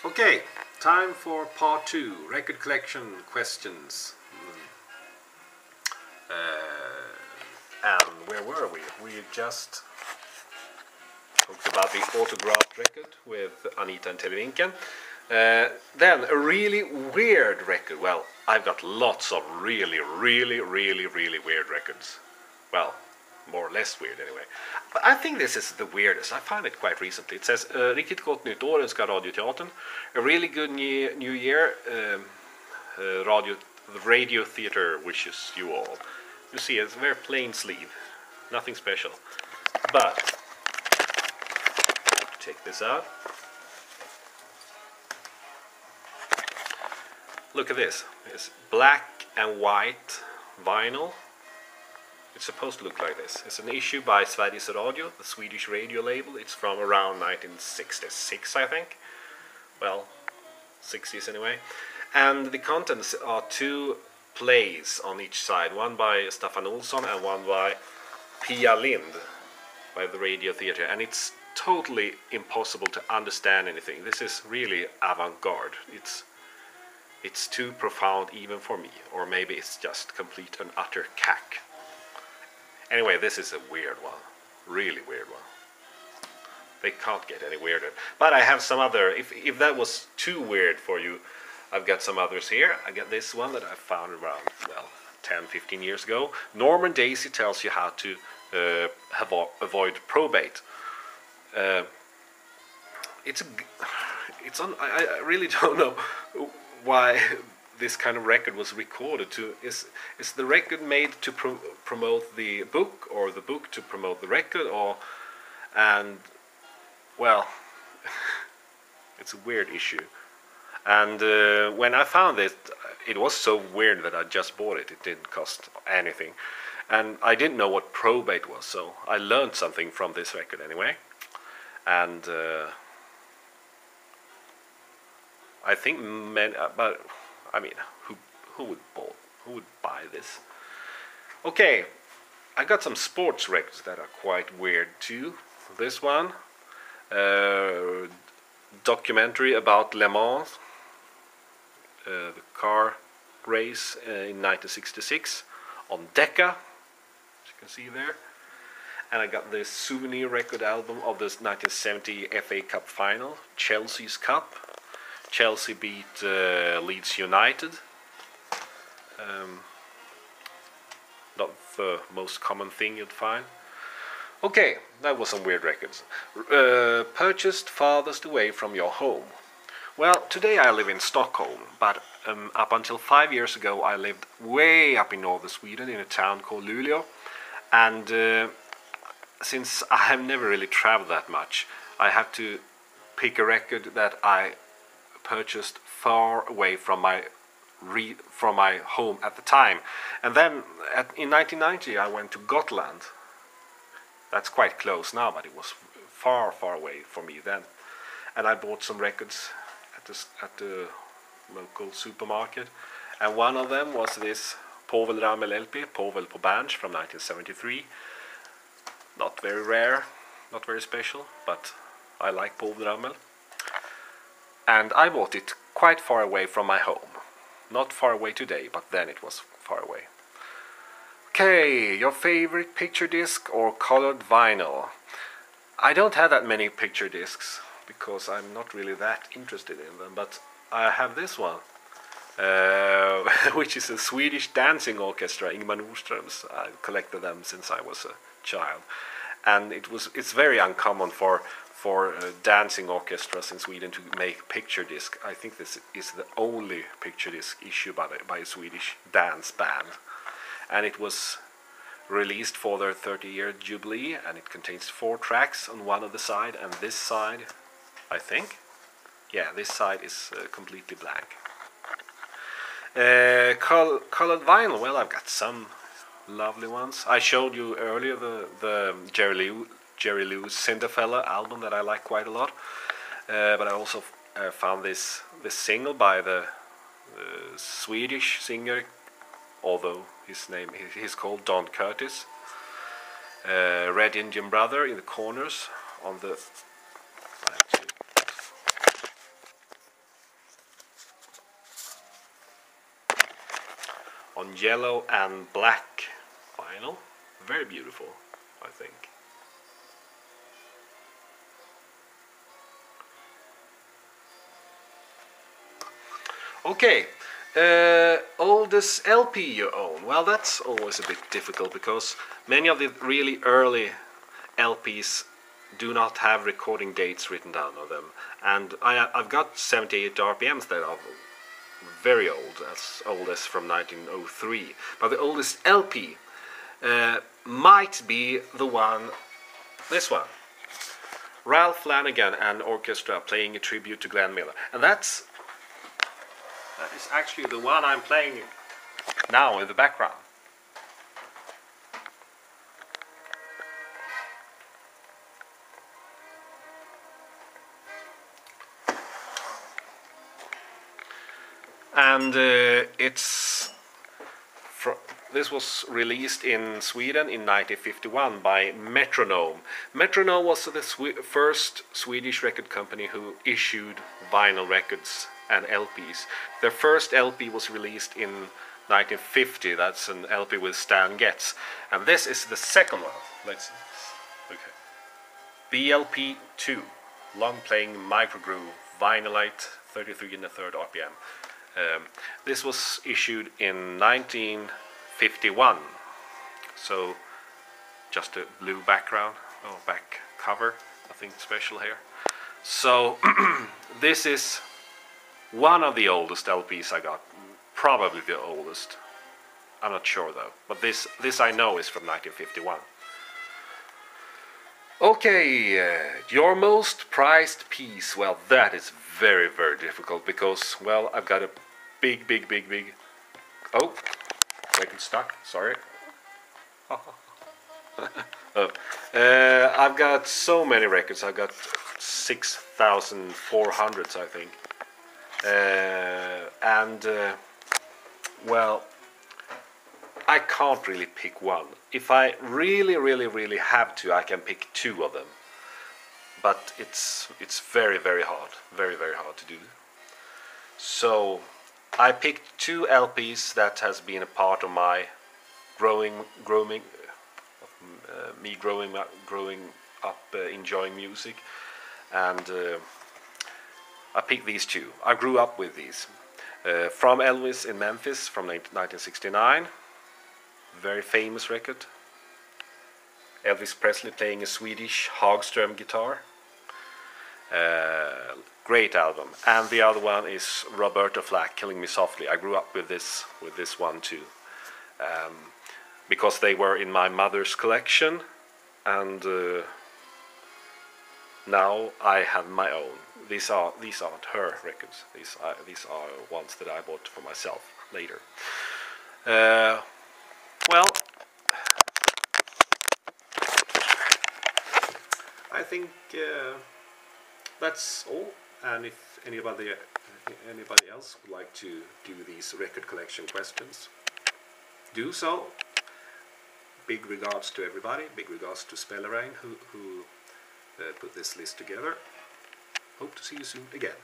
Okay, time for part 2, record collection questions. And where were we? We just talked about the autographed record with Anita and Televinken. Then a really weird record. Well, I've got lots of really weird records. Well, more or less weird anyway. But I think this is the weirdest. I found it quite recently. It says riktigt gott nytt år önskar Radioteatern. A really good new year. The radio theater wishes you all. You see, it's a very plain sleeve. Nothing special. But take this out. Look at this. It's black and white vinyl. It's supposed to look like this. It's an issue by Sveriges Radio, the Swedish radio label. It's from around 1966, I think. Well, 60s anyway. And the contents are 2 plays on each side. One by Staffan Olsson and one by Pia Lind by the Radio Theatre. And it's totally impossible to understand anything. This is really avant-garde. It's too profound even for me. Or maybe it's just complete and utter cack. Anyway, this is a weird one. Really weird one. They can't get any weirder. But I have some other, if that was too weird for you, I've got some others here. I got this one that I found around, well, 10-15 years ago. Norman Daisy tells you how to avoid probate. I really don't know why this kind of record was recorded. Is the record made to promote the book, or the book to promote the record, and well, it's a weird issue. And when I found it, it was so weird that I just bought it. It didn't cost anything, and I didn't know what probate was, so I learned something from this record anyway. And I think but I mean, who would buy this? Okay, I got some sports records that are quite weird too. This one, documentary about Le Mans, the car race in 1966 on Decca, as you can see there. And I got this souvenir record album of this 1970 FA Cup final, Chelsea's Cup. Chelsea beat Leeds United. Not the most common thing you'd find. Okay, that was some weird records. Purchased farthest away from your home. Well, today I live in Stockholm, but up until 5 years ago I lived way up in northern Sweden in a town called Luleå. And since I have never really traveled that much, I have to pick a record that I purchased far away from my home at the time. And then in 1990 I went to Gotland. That's quite close now, but it was far away from me then. And I bought some records at the local supermarket, and one of them was this Povel Ramel LP, Povel på Berns, from 1973. Not very rare, not very special, but I like Povel Ramel. And I bought it quite far away from my home. Not far away today, but then it was far away. Okay, your favorite picture disc or colored vinyl? I don't have that many picture discs because I'm not really that interested in them, but I have this one, which is a Swedish dancing orchestra, Ingmar Nordström's. I've collected them since I was a child, and it's very uncommon for dancing orchestras in Sweden to make picture disc. I think this is the only picture disc issued by a Swedish dance band, and it was released for their 30-year jubilee, and it contains 4 tracks on one of the side, and this side, I think, yeah, this side is completely blank. Colored vinyl, well, I've got some lovely ones. I showed you earlier the Jerry Lewis Cinderfella album that I like quite a lot, but I also found this single by the Swedish singer, although he's called Don Curtis. Red Indian Brother in the corners on the on yellow and black vinyl. Very beautiful, I think. Okay, oldest LP you own. Well, that's always a bit difficult because many of the really early LPs do not have recording dates written down on them, and I've got 78 RPMs that are very old, as old as from 1903. But the oldest LP might be the one, this one, Ralph Lanigan and Orchestra playing a tribute to Glenn Miller, and that is actually the one I'm playing now in the background. And this was released in Sweden in 1951 by Metronome. Metronome was the first Swedish record company who issued vinyl records and LPs. Their first LP was released in 1950. That's an LP with Stan Getz. And this is the second one. Let's see. Okay. BLP2, long playing microgroove, vinylite, 33 1/3 RPM. This was issued in 1951, so just a blue background, back cover, nothing special here. So this is one of the oldest LPs I got, probably the oldest. I'm not sure though, but this I know is from 1951. Okay, your most prized piece. Well, that is very, very difficult because, well, I've got a big. Oh, record stuck. Sorry. I've got so many records. I've got 6,400, I think. Well, I can't really pick one. If I really have to, I can pick two of them. But it's very, very hard. Very hard to do. So I picked two LPs that has been a part of my growing up, enjoying music, and I picked these two. I grew up with these. From Elvis in Memphis from 1969, very famous record. Elvis Presley playing a Swedish Hagström guitar. Great album. And the other one is Roberta Flack, Killing Me Softly. I grew up with this one too, because they were in my mother's collection, and now I have my own. These aren't her records. These are ones that I bought for myself later. Well, I think that's all. And if anybody else would like to do these record collection questions, do so. Big regards to everybody. Big regards to Spellerain who put this list together. Hope to see you soon again.